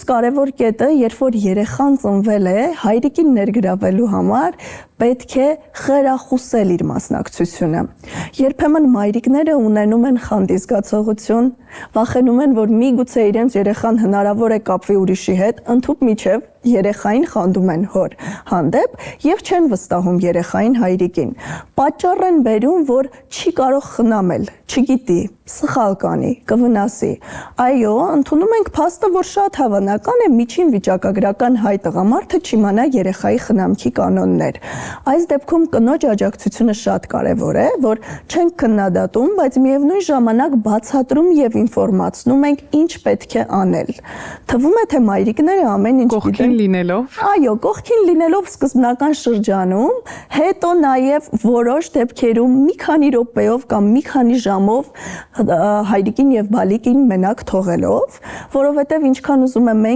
կարևոր կետը, երբ որ երեխան ծնվել է, հայրիկին ներգրավելու համար պետք է խրախուսել իր մասնակցությունը։ Երբեմն մայրիկները ունենում են խանդի զգացողություն, վախենում են, որ միգուցե իրենց երեխան հնարավոր է կապվի ուրիշի հետ, ընդհուպ միջև երեխային խանդում են հոր հանդեպ եւ չեն վստահում երեխային հայրիկին։ Պատճառ են բերում, որ չի կարող խնամել, չգիտի, սխալ կանի, կվնասի։ Այո, ընդունում ենք փաստը, որ շատ հավանական է միջին վիճակագրական հայ տղամարդը չիմանա երեխայի խնամքի կանոններ։ Այս դեպքում կնոջ աջակցությունը շատ կարևոր է, որ չենք քննադատում, բայց միևնույն ժամանակ բացատրում եւ ինֆորմացնում ենք ինչ պետք է անել։ Թվում է, թե մայրիկները ամեն ինչ կողքին լինելով։ Այո, կողքին լինելով սկզբնական շրջանում, հետո նաեւ որոշ դեպքերում մի քանի րոպեով կամ մի քանի ժամով հայրիկին եւ բալիկին մենակ թողելով, որովհետեւ ինչքան ուզում եմ